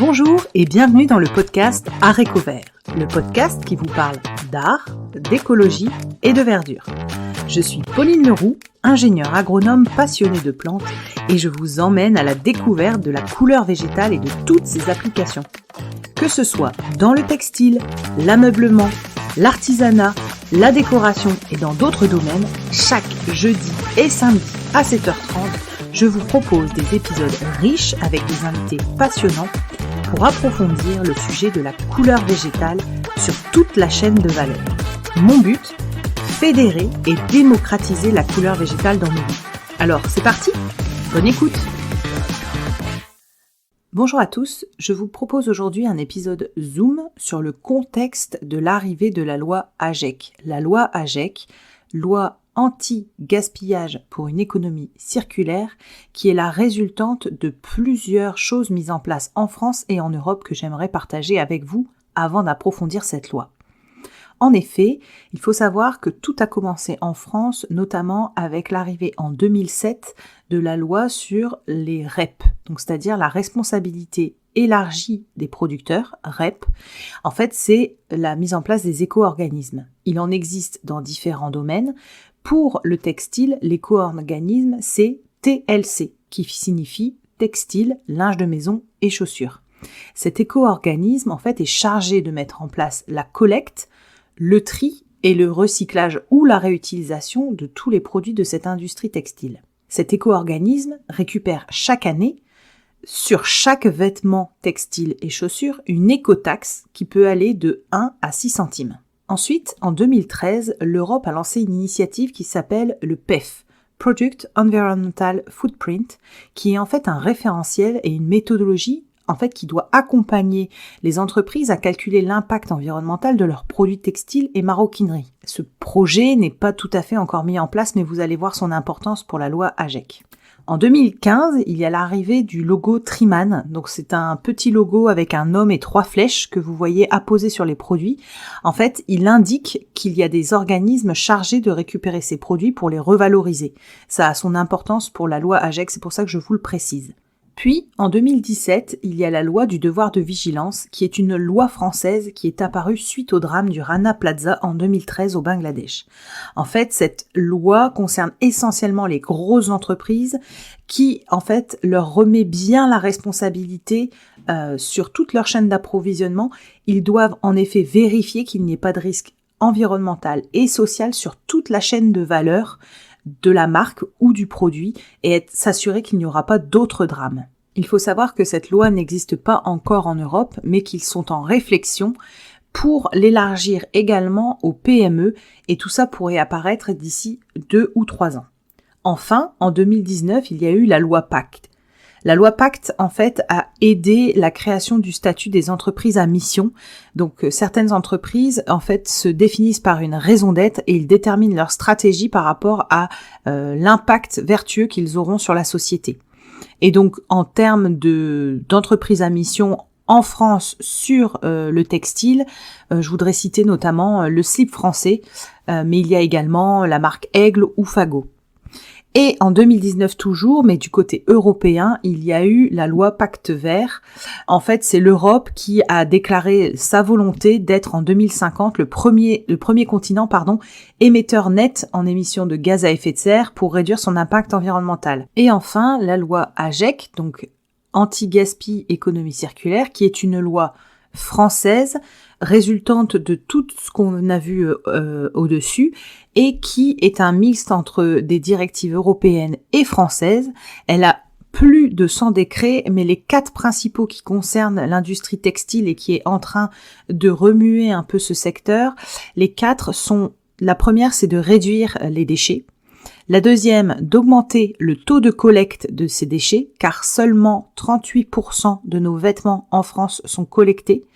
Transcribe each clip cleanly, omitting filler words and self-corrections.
Bonjour et bienvenue dans le podcast Haricots Verts, le podcast qui vous parle d'art, d'écologie et de verdure. Je suis Pauline Leroux, ingénieure agronome passionnée de plantes et je vous emmène à la découverte de la couleur végétale et de toutes ses applications. Que ce soit dans le textile, l'ameublement, l'artisanat, la décoration et dans d'autres domaines, chaque jeudi et samedi à 7h30, je vous propose des épisodes riches avec des invités passionnants pour approfondir le sujet de la couleur végétale sur toute la chaîne de valeur. Mon but, fédérer et démocratiser la couleur végétale dans nos vies. Alors, c'est parti, bonne écoute. Bonjour à tous, je vous propose aujourd'hui un épisode Zoom sur le contexte de l'arrivée de la loi AGEC. La loi AGEC, loi anti-gaspillage pour une économie circulaire, qui est la résultante de plusieurs choses mises en place en France et en Europe que j'aimerais partager avec vous avant d'approfondir cette loi. En effet, il faut savoir que tout a commencé en France, notamment avec l'arrivée en 2007 de la loi sur les REP, donc c'est-à-dire la responsabilité élargie des producteurs, REP. En fait, c'est la mise en place des éco-organismes. Il en existe dans différents domaines. Pour le textile, l'éco-organisme, c'est TLC, qui signifie textile, linge de maison et chaussures. Cet éco-organisme, en fait, est chargé de mettre en place la collecte, le tri et le recyclage ou la réutilisation de tous les produits de cette industrie textile. Cet éco-organisme récupère chaque année, sur chaque vêtement textile et chaussures, une écotaxe qui peut aller de 1 à 6 centimes. Ensuite, en 2013, l'Europe a lancé une initiative qui s'appelle le PEF, Product Environmental Footprint, qui est en fait un référentiel et une méthodologie qui doit accompagner les entreprises à calculer l'impact environnemental de leurs produits textiles et maroquinerie. Ce projet n'est pas tout à fait encore mis en place, mais vous allez voir son importance pour la loi AGEC. En 2015, il y a l'arrivée du logo Triman. Donc c'est un petit logo avec un homme et 3 flèches que vous voyez apposées sur les produits. En fait, il indique qu'il y a des organismes chargés de récupérer ces produits pour les revaloriser. Ça a son importance pour la loi AGEC, c'est pour ça que je vous le précise. Puis, en 2017, il y a la loi du devoir de vigilance, qui est une loi française qui est apparue suite au drame du Rana Plaza en 2013 au Bangladesh. En fait, cette loi concerne essentiellement les grosses entreprises qui, en fait, leur remet bien la responsabilité sur toute leur chaîne d'approvisionnement. Ils doivent en effet vérifier qu'il n'y ait pas de risque environnemental et social sur toute la chaîne de valeur de la marque ou du produit et s'assurer qu'il n'y aura pas d'autres drames. Il faut savoir que cette loi n'existe pas encore en Europe, mais qu'ils sont en réflexion pour l'élargir également aux PME et tout ça pourrait apparaître d'ici 2 ou 3 ans. Enfin, en 2019, il y a eu la loi Pacte. La loi Pacte, en fait, a aidé la création du statut des entreprises à mission. Donc, certaines entreprises, en fait, se définissent par une raison d'être et ils déterminent leur stratégie par rapport à l'impact vertueux qu'ils auront sur la société. Et donc, en termes d'entreprises à mission en France sur le textile, je voudrais citer notamment le slip français, mais il y a également la marque Aigle ou Fago. Et en 2019 toujours, mais du côté européen, il y a eu la loi Pacte Vert. En fait, c'est l'Europe qui a déclaré sa volonté d'être en 2050 le premier continent, émetteur net en émissions de gaz à effet de serre pour réduire son impact environnemental. Et enfin, la loi AGEC, donc anti-gaspi économie circulaire, qui est une loi française résultante de tout ce qu'on a vu au-dessus et qui est un mixte entre des directives européennes et françaises. Elle a plus de 100 décrets, mais les 4 principaux qui concernent l'industrie textile et qui est en train de remuer un peu ce secteur, les 4 sont, la première c'est de réduire les déchets. La deuxième, d'augmenter le taux de collecte de ces déchets, car seulement 38% de nos vêtements en France sont collectés.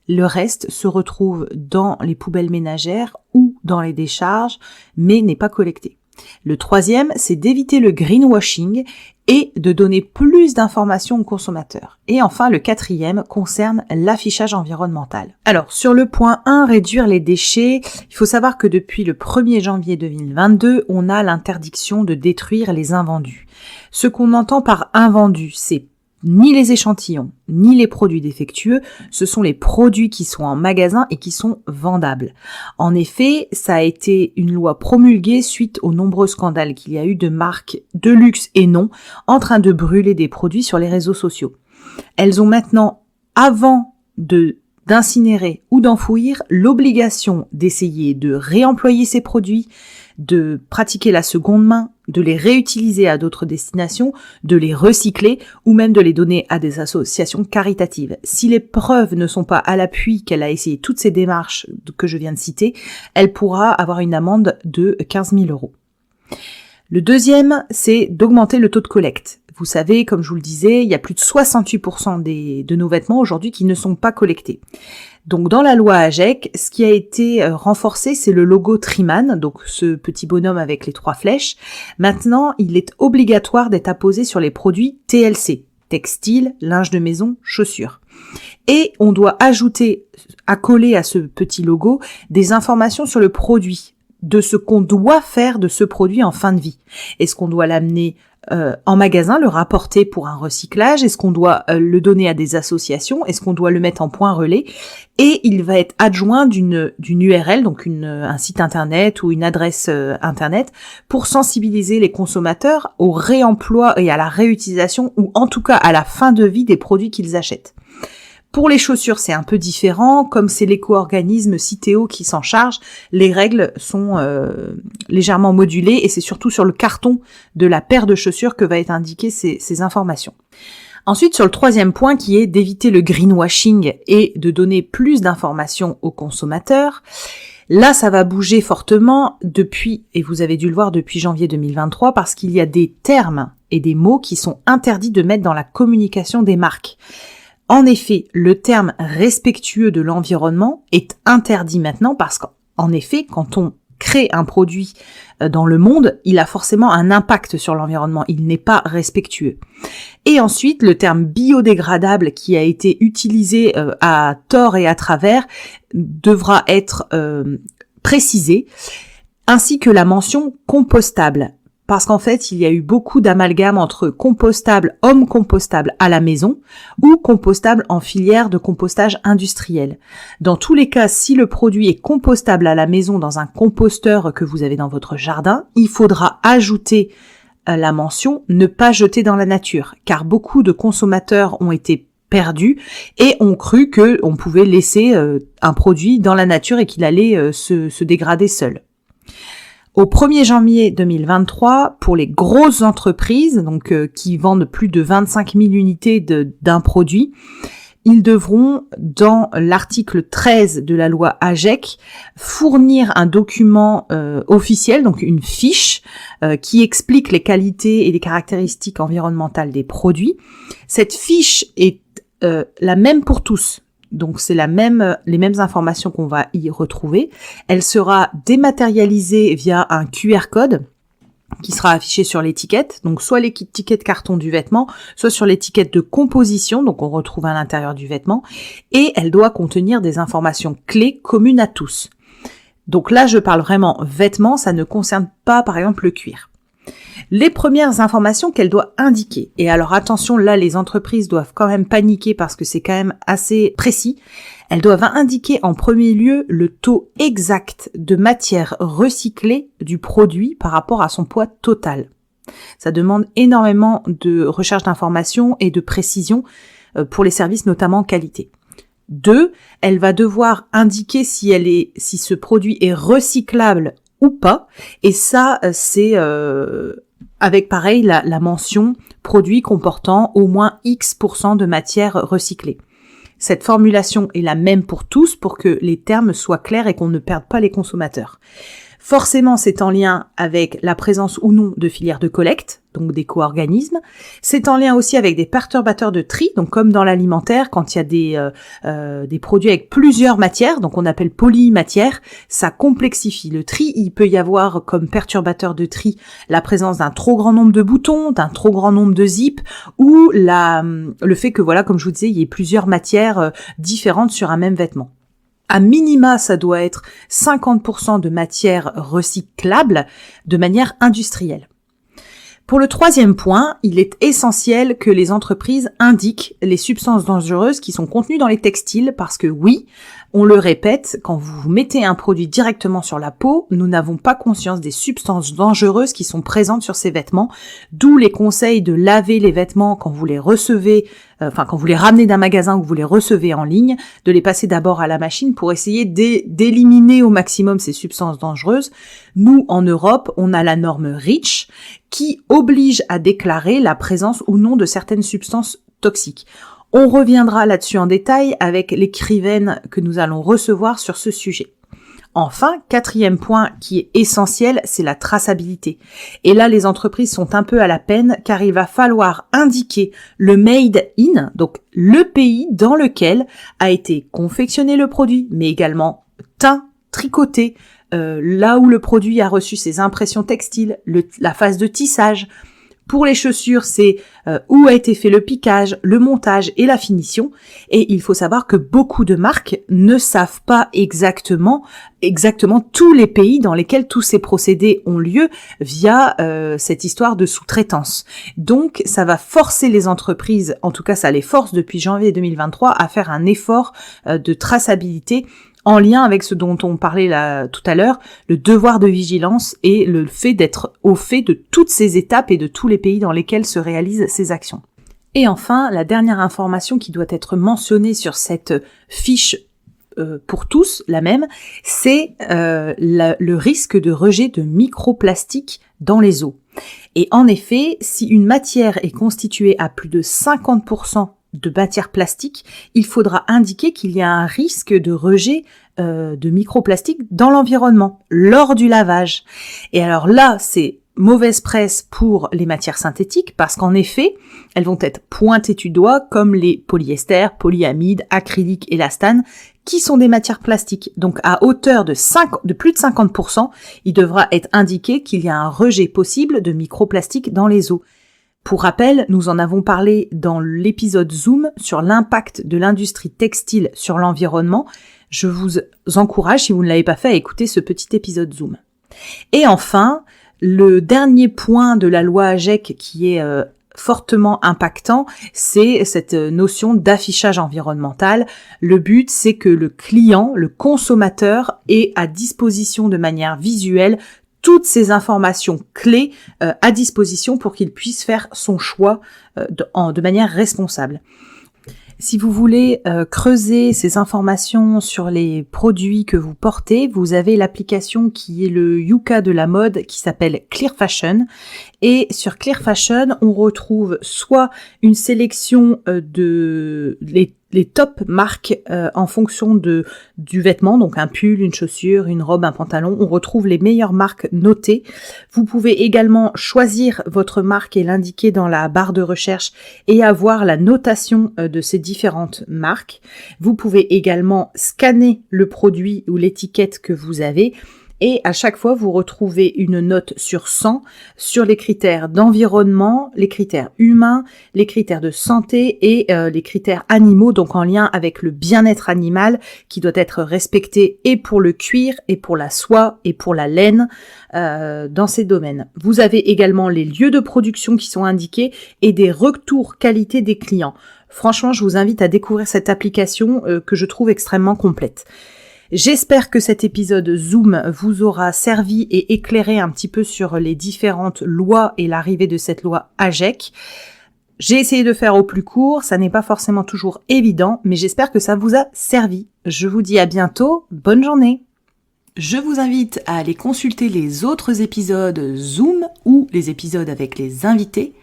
Le reste se retrouve dans les poubelles ménagères ou dans les décharges, mais n'est pas collecté. Le troisième, c'est d'éviter le greenwashing et de donner plus d'informations aux consommateurs. Et enfin, le quatrième concerne l'affichage environnemental. Alors, sur le point 1, réduire les déchets, il faut savoir que depuis le 1er janvier 2022, on a l'interdiction de détruire les invendus. Ce qu'on entend par invendu, c'est ni les échantillons, ni les produits défectueux, ce sont les produits qui sont en magasin et qui sont vendables. En effet, ça a été une loi promulguée suite aux nombreux scandales qu'il y a eu de marques de luxe et non en train de brûler des produits sur les réseaux sociaux. Elles ont maintenant, avant d'incinérer ou d'enfouir, l'obligation d'essayer de réemployer ces produits, de pratiquer la seconde main, de les réutiliser à d'autres destinations, de les recycler ou même de les donner à des associations caritatives. Si les preuves ne sont pas à l'appui qu'elle a essayé toutes ces démarches que je viens de citer, elle pourra avoir une amende de 15 000 €. Le deuxième, c'est d'augmenter le taux de collecte. Vous savez, comme je vous le disais, il y a plus de 68% de nos vêtements aujourd'hui qui ne sont pas collectés. Donc dans la loi AGEC, ce qui a été renforcé, c'est le logo Triman, donc ce petit bonhomme avec les 3 flèches. Maintenant, il est obligatoire d'être apposé sur les produits TLC, textile, linge de maison, chaussures. Et on doit ajouter, accoler à ce petit logo, des informations sur le produit, de ce qu'on doit faire de ce produit en fin de vie. Est-ce qu'on doit l'amener en magasin, le rapporter pour un recyclage? Est-ce qu'on doit le donner à des associations? Est-ce qu'on doit le mettre en point relais? Et il va être adjoint d'une URL, donc un site internet ou une adresse internet, pour sensibiliser les consommateurs au réemploi et à la réutilisation, ou en tout cas à la fin de vie des produits qu'ils achètent. Pour les chaussures, c'est un peu différent. Comme c'est l'éco-organisme Citeo qui s'en charge, les règles sont légèrement modulées et c'est surtout sur le carton de la paire de chaussures que va être indiquées ces informations. Ensuite, sur le troisième point qui est d'éviter le greenwashing et de donner plus d'informations aux consommateurs, là, ça va bouger fortement depuis, et vous avez dû le voir depuis janvier 2023, parce qu'il y a des termes et des mots qui sont interdits de mettre dans la communication des marques. En effet, le terme respectueux de l'environnement est interdit maintenant parce qu'en effet, quand on crée un produit dans le monde, il a forcément un impact sur l'environnement, il n'est pas respectueux. Et ensuite, le terme biodégradable qui a été utilisé à tort et à travers devra être précisé, ainsi que la mention compostable. Parce qu'en fait, il y a eu beaucoup d'amalgames entre compostable, homme compostable à la maison ou compostable en filière de compostage industriel. Dans tous les cas, si le produit est compostable à la maison dans un composteur que vous avez dans votre jardin, il faudra ajouter la mention « ne pas jeter dans la nature » car beaucoup de consommateurs ont été perdus et ont cru qu'on pouvait laisser un produit dans la nature et qu'il allait se dégrader seul. Au 1er janvier 2023, pour les grosses entreprises, donc qui vendent plus de 25 000 unités d'un produit, ils devront, dans l'article 13 de la loi AGEC, fournir un document officiel, donc une fiche, qui explique les qualités et les caractéristiques environnementales des produits. Cette fiche est la même pour tous. Donc c'est les mêmes informations qu'on va y retrouver. Elle sera dématérialisée via un QR code qui sera affiché sur l'étiquette, donc soit l'étiquette carton du vêtement, soit sur l'étiquette de composition, donc on retrouve à l'intérieur du vêtement, et elle doit contenir des informations clés communes à tous. Donc là je parle vraiment vêtements, ça ne concerne pas par exemple le cuir. Les premières informations qu'elle doit indiquer, et alors attention, là les entreprises doivent quand même paniquer parce que c'est quand même assez précis, elles doivent indiquer en premier lieu le taux exact de matière recyclée du produit par rapport à son poids total. Ça demande énormément de recherche d'informations et de précision pour les services notamment qualité. 2, elle va devoir indiquer si ce produit est recyclable ou pas, et ça c'est avec pareil la mention produit comportant au moins X% de matière recyclée. Cette formulation est la même pour tous pour que les termes soient clairs et qu'on ne perde pas les consommateurs. Forcément, c'est en lien avec la présence ou non de filières de collecte, donc d'éco-organismes. C'est en lien aussi avec des perturbateurs de tri, donc comme dans l'alimentaire, quand il y a des produits avec plusieurs matières, donc on appelle polymatières, ça complexifie le tri. Il peut y avoir comme perturbateur de tri la présence d'un trop grand nombre de boutons, d'un trop grand nombre de zips, ou le fait que, voilà, comme je vous disais, il y ait plusieurs matières différentes sur un même vêtement. À minima, ça doit être 50% de matière recyclable de manière industrielle. Pour le troisième point, il est essentiel que les entreprises indiquent les substances dangereuses qui sont contenues dans les textiles parce que oui, on le répète, quand vous mettez un produit directement sur la peau, nous n'avons pas conscience des substances dangereuses qui sont présentes sur ces vêtements, d'où les conseils de laver les vêtements quand vous les recevez, quand vous les ramenez d'un magasin ou que vous les recevez en ligne, de les passer d'abord à la machine pour essayer d'éliminer au maximum ces substances dangereuses. Nous, en Europe, on a la norme REACH qui oblige à déclarer la présence ou non de certaines substances toxiques. On reviendra là-dessus en détail avec l'écrivaine que nous allons recevoir sur ce sujet. Enfin, quatrième point qui est essentiel, c'est la traçabilité. Et là, les entreprises sont un peu à la peine car il va falloir indiquer le made in, donc le pays dans lequel a été confectionné le produit, mais également teint, tricoté, là où le produit a reçu ses impressions textiles, la phase de tissage. Pour les chaussures, c'est où a été fait le piquage, le montage et la finition. Et il faut savoir que beaucoup de marques ne savent pas exactement tous les pays dans lesquels tous ces procédés ont lieu via cette histoire de sous-traitance. Donc, ça va forcer les entreprises, en tout cas ça les force depuis janvier 2023, à faire un effort de traçabilité en lien avec ce dont on parlait là tout à l'heure, le devoir de vigilance et le fait d'être au fait de toutes ces étapes et de tous les pays dans lesquels se réalisent ces actions. Et enfin, la dernière information qui doit être mentionnée sur cette fiche pour tous, la même, c'est le risque de rejet de microplastiques dans les eaux. Et en effet, si une matière est constituée à plus de 50% de matière plastique, il faudra indiquer qu'il y a un risque de rejet de microplastiques dans l'environnement lors du lavage. Et alors là, c'est mauvaise presse pour les matières synthétiques parce qu'en effet, elles vont être pointées du doigt comme les polyesters, polyamides, acryliques, élastane, qui sont des matières plastiques. Donc à hauteur de plus de 50%, il devra être indiqué qu'il y a un rejet possible de microplastiques dans les eaux. Pour rappel, nous en avons parlé dans l'épisode Zoom sur l'impact de l'industrie textile sur l'environnement. Je vous encourage, si vous ne l'avez pas fait, à écouter ce petit épisode Zoom. Et enfin, le dernier point de la loi AGEC qui est fortement impactant, c'est cette notion d'affichage environnemental. Le but, c'est que le client, le consommateur, ait à disposition de manière visuelle toutes ces informations clés à disposition pour qu'il puisse faire son choix de manière responsable. Si vous voulez creuser ces informations sur les produits que vous portez, vous avez l'application qui est le Yuka de la mode qui s'appelle Clear Fashion. Et sur Clear Fashion, on retrouve soit une sélection de les top marques en fonction du vêtement, donc un pull, une chaussure, une robe, un pantalon. On retrouve les meilleures marques notées. Vous pouvez également choisir votre marque et l'indiquer dans la barre de recherche et avoir la notation de ces différentes marques. Vous pouvez également scanner le produit ou l'étiquette que vous avez. Et à chaque fois, vous retrouvez une note sur 100 sur les critères d'environnement, les critères humains, les critères de santé et les critères animaux, donc en lien avec le bien-être animal qui doit être respecté et pour le cuir et pour la soie et pour la laine dans ces domaines. Vous avez également les lieux de production qui sont indiqués et des retours qualité des clients. Franchement, je vous invite à découvrir cette application que je trouve extrêmement complète. J'espère que cet épisode Zoom vous aura servi et éclairé un petit peu sur les différentes lois et l'arrivée de cette loi AGEC. J'ai essayé de faire au plus court, ça n'est pas forcément toujours évident, mais j'espère que ça vous a servi. Je vous dis à bientôt, bonne journée. Je vous invite à aller consulter les autres épisodes Zoom ou les épisodes avec les invités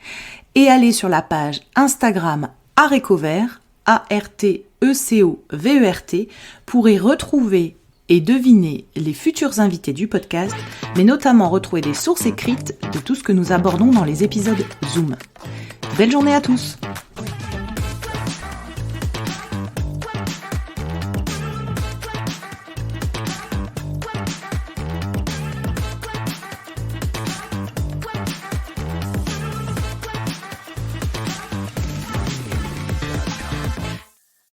et aller sur la page Instagram Arecovert, ARTECOVERT, pour y retrouver et deviner les futurs invités du podcast, mais notamment retrouver des sources écrites de tout ce que nous abordons dans les épisodes Zoom. Belle journée à tous!